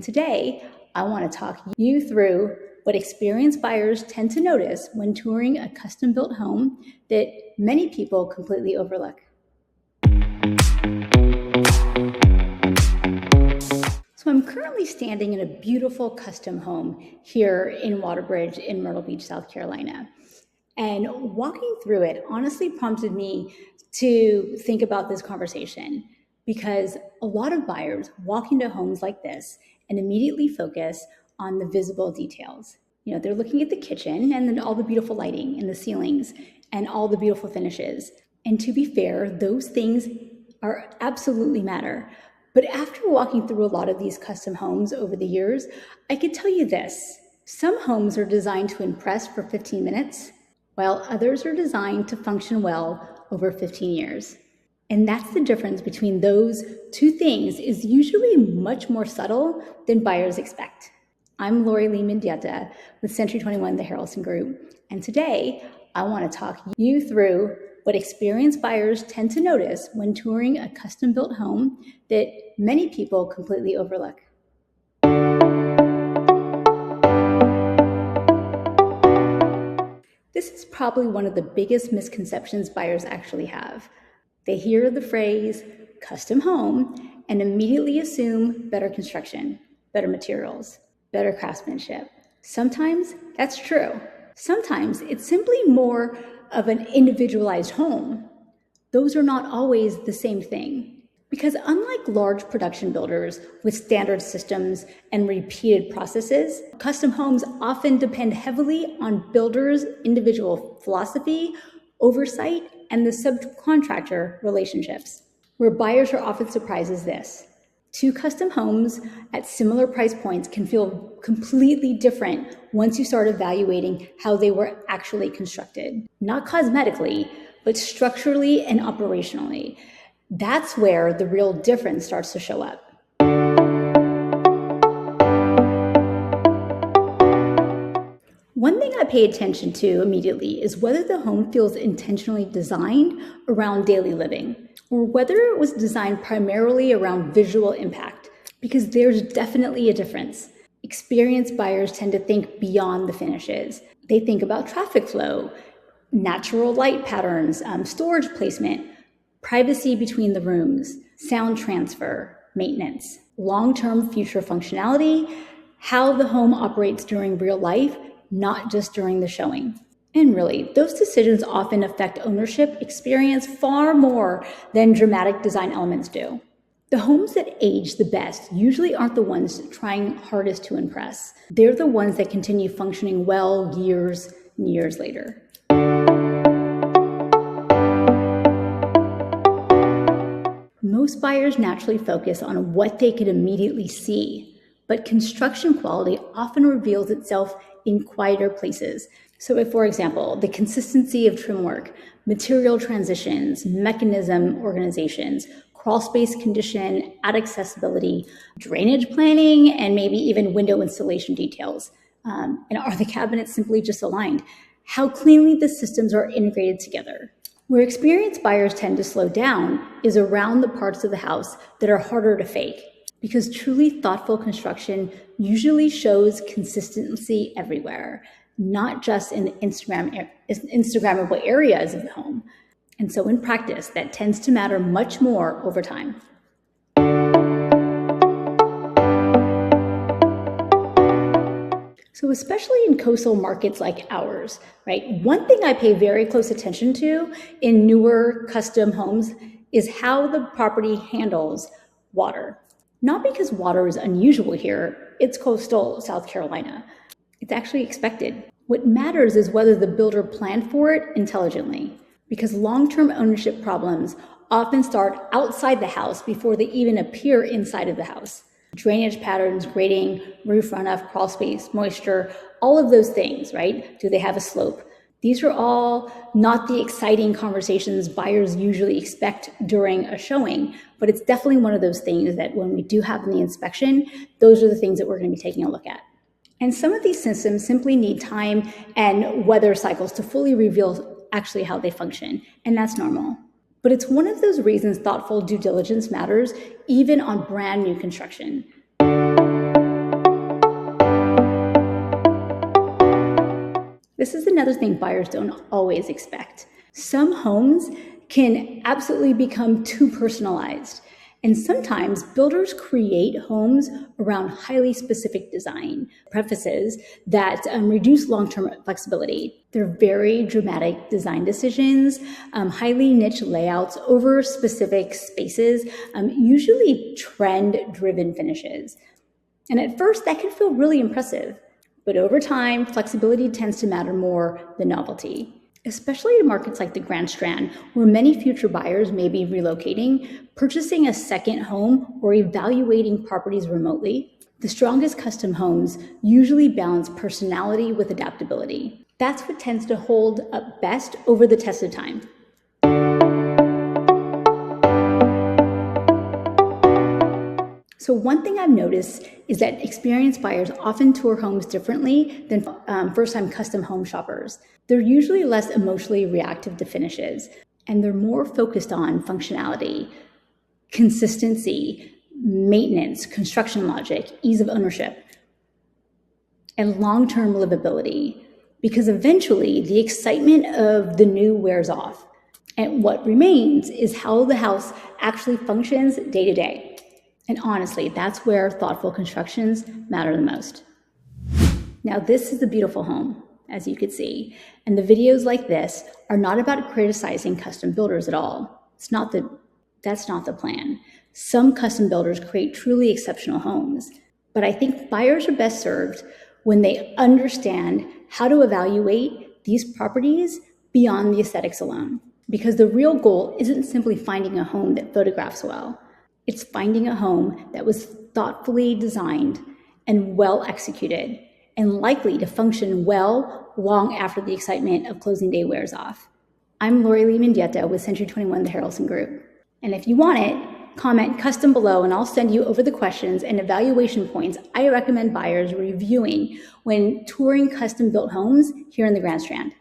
And today, I want to talk you through what experienced buyers tend to notice when touring a custom-built home that many people completely overlook. So I'm currently standing in a beautiful custom home here in Waterbridge in Myrtle Beach, South Carolina. And walking through it honestly prompted me to think about this conversation, because a lot of buyers walk into homes like this and immediately focus on the visible details. You know, they're looking at the kitchen and then all the beautiful lighting and the ceilings and all the beautiful finishes. And to be fair, those things are absolutely matter. But after walking through a lot of these custom homes over the years, I could tell you this: some homes are designed to impress for 15 minutes, while others are designed to function well over 15 years. And that's the difference between those two things, is usually much more subtle than buyers expect. I'm Lori Lee Mendieta with Century 21, the Harrelson Group. And today, I want to talk you through what experienced buyers tend to notice when touring a custom-built home that many people completely overlook. This is probably one of the biggest misconceptions buyers actually have. They hear the phrase custom home and immediately assume better construction, better materials, better craftsmanship. Sometimes that's true. Sometimes it's simply more of an individualized home. Those are not always the same thing. Because unlike large production builders with standard systems and repeated processes, custom homes often depend heavily on builders' individual philosophy, oversight, and the subcontractor relationships. Where buyers are often surprised is this: two custom homes at similar price points can feel completely different once you start evaluating how they were actually constructed. Not cosmetically, but structurally and operationally. That's where the real difference starts to show up. One thing I pay attention to immediately is whether the home feels intentionally designed around daily living, or whether it was designed primarily around visual impact, because there's definitely a difference. Experienced buyers tend to think beyond the finishes. They think about traffic flow, natural light patterns, storage placement, privacy between the rooms, sound transfer, maintenance, long-term future functionality, how the home operates during real life, not just during the showing. And really, those decisions often affect ownership experience far more than dramatic design elements do. The homes that age the best usually aren't the ones trying hardest to impress. They're the ones that continue functioning well years and years later. Most buyers naturally focus on what they can immediately see, but construction quality often reveals itself in quieter places. So if, for example, the consistency of trim work, material transitions, mechanism organizations, crawl space condition, attic accessibility, drainage planning, and maybe even window installation details. And are the cabinets simply just aligned? How cleanly the systems are integrated together. Where experienced buyers tend to slow down is around the parts of the house that are harder to fake, because truly thoughtful construction usually shows consistency everywhere, not just in the Instagrammable areas of the home. And so in practice, that tends to matter much more over time. So especially in coastal markets like ours, right? One thing I pay very close attention to in newer custom homes is how the property handles water. Not because water is unusual here, it's coastal South Carolina. It's actually expected. What matters is whether the builder planned for it intelligently, because long-term ownership problems often start outside the house before they even appear inside of the house. Drainage patterns, grading, roof runoff, crawl space, moisture, all of those things, right? Do they have a slope? These are all not the exciting conversations buyers usually expect during a showing, but it's definitely one of those things that when we do have in the inspection, those are the things that we're going to be taking a look at. And some of these systems simply need time and weather cycles to fully reveal actually how they function, and that's normal. But it's one of those reasons thoughtful due diligence matters, even on brand new construction. This is another thing buyers don't always expect. Some homes can absolutely become too personalized. And sometimes builders create homes around highly specific design prefaces that reduce long-term flexibility. They're very dramatic design decisions, highly niche layouts over specific spaces, usually trend-driven finishes. And at first, that can feel really impressive. But over time, flexibility tends to matter more than novelty, especially in markets like the Grand Strand, where many future buyers may be relocating, purchasing a second home, or evaluating properties remotely. The strongest custom homes usually balance personality with adaptability. That's what tends to hold up best over the test of time. So one thing I've noticed is that experienced buyers often tour homes differently than first-time custom home shoppers. They're usually less emotionally reactive to finishes, and they're more focused on functionality, consistency, maintenance, construction logic, ease of ownership, and long-term livability, because eventually the excitement of the new wears off. And what remains is how the house actually functions day to day. And honestly, that's where thoughtful constructions matter the most. Now, this is a beautiful home, as you can see, and the videos like this are not about criticizing custom builders at all. That's not the plan. Some custom builders create truly exceptional homes, but I think buyers are best served when they understand how to evaluate these properties beyond the aesthetics alone. Because the real goal isn't simply finding a home that photographs well. It's finding a home that was thoughtfully designed and well executed and likely to function well long after the excitement of closing day wears off. I'm Lori Lee Mendieta with Century 21, the Harrelson Group. And if you want it, comment custom below and I'll send you over the questions and evaluation points I recommend buyers reviewing when touring custom built homes here in the Grand Strand.